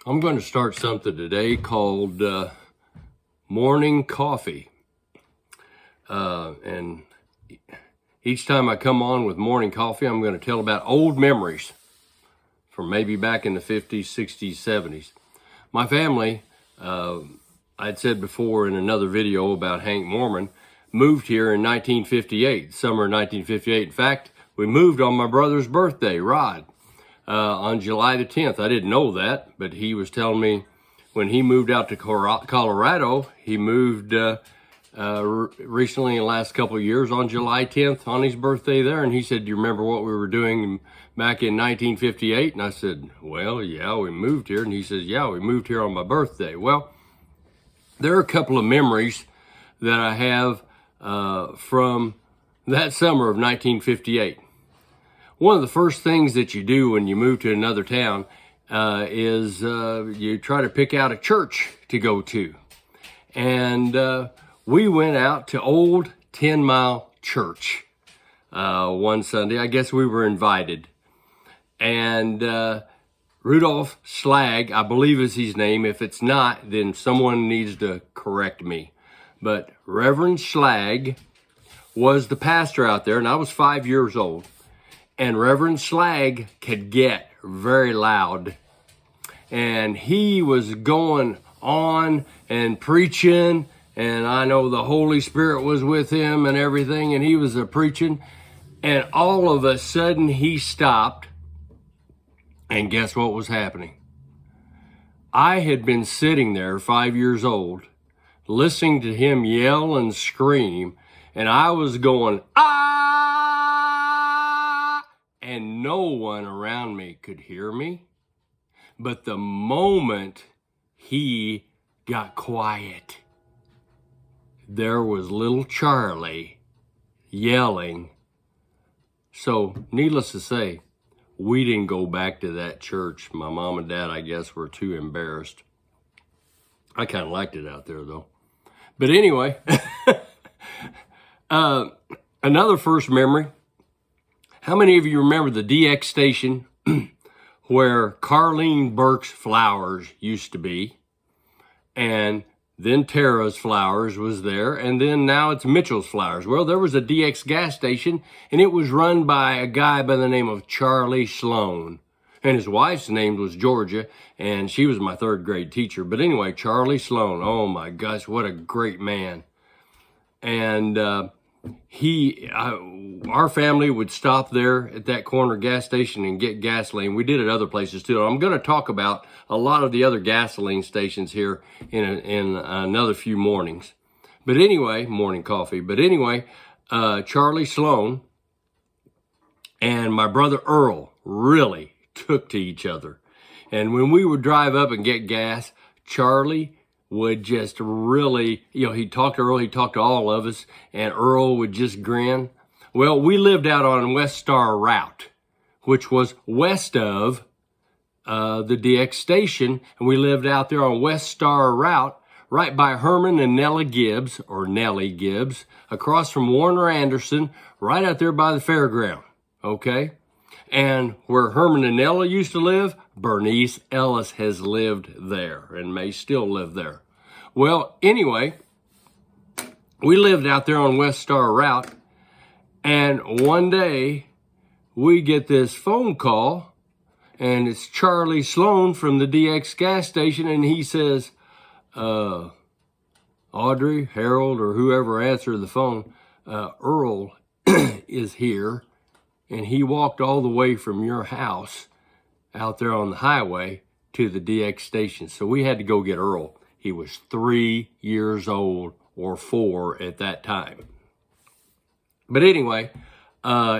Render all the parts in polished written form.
I'm going to start something today called morning coffee. And each time I come on with morning coffee, I'm going to tell about old memories from maybe back in the 50s, 60s, 70s. My family, I'd said before in another video about Hank Mormon, moved here in 1958, summer of 1958. In fact, we moved on my brother's birthday, Rod. On July the 10th. I didn't know that, but he was telling me when he moved out to Colorado, he moved recently in the last couple of years on July 10th on his birthday there. And he said, "Do you remember what we were doing back in 1958? And I said, "Well, yeah, we moved here." And he says, "Yeah, we moved here on my birthday." Well, there are a couple of memories that I have from that summer of 1958. One of the first things that you do when you move to another town is you try to pick out a church to go to. And we went out to Old 10 Mile Church one Sunday. I guess we were invited. And Rudolph Schlag, I believe is his name. If it's not, then someone needs to correct me. But Reverend Schlag was the pastor out there, and I was 5 years old. And Reverend Schlag could get very loud. And he was going on and preaching. And I know the Holy Spirit was with him and everything. And he was preaching. And all of a sudden he stopped. And guess what was happening? I had been sitting there 5 years old, listening to him yell and scream. And I was going, "Ah!" And no one around me could hear me. But the moment he got quiet, there was little Charlie yelling. So needless to say, we didn't go back to that church. My mom and dad, I guess, were too embarrassed. I kind of liked it out there, though. But anyway, another first memory. How many of you remember the DX station where Carlene Burke's Flowers used to be? And then Tara's Flowers was there. And then now it's Mitchell's Flowers. Well, there was a DX gas station, and it was run by a guy by the name of Charlie Sloan. And his wife's name was Georgia, and she was my third grade teacher. But anyway, Charlie Sloan, oh my gosh, what a great man. And our family would stop there at that corner gas station and get gasoline. We did it other places too. I'm going to talk about a lot of the other gasoline stations here in another few mornings. But anyway, morning coffee. But anyway, Charlie Sloan and my brother Earl really took to each other. And when we would drive up and get gas, Charlie would just really, he'd talk to Earl, he'd talk to all of us, and Earl would just grin. Well, we lived out on West Star Route, which was west of the DX station, and we lived out there on West Star Route, right by Herman and Nellie Gibbs, or Nellie Gibbs, across from Warner Anderson, right out there by the fairground, okay? And where Herman and Nellie used to live, Bernice Ellis has lived there and may still live there. Well, anyway, we lived out there on West Star Route, and one day we get this phone call, and it's Charlie Sloan from the DX gas station, and he says, "Audrey, Harold, or whoever answered the phone, Earl is here. And he walked all the way from your house out there on the highway to the DX station." So we had to go get Earl. He was 3 years old, or 4 at that time. But anyway,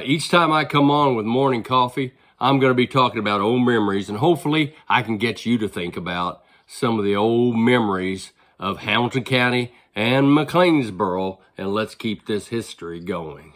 each time I come on with morning coffee, I'm going to be talking about old memories. And hopefully I can get you to think about some of the old memories of Hamilton County and McLeansboro. And let's keep this history going.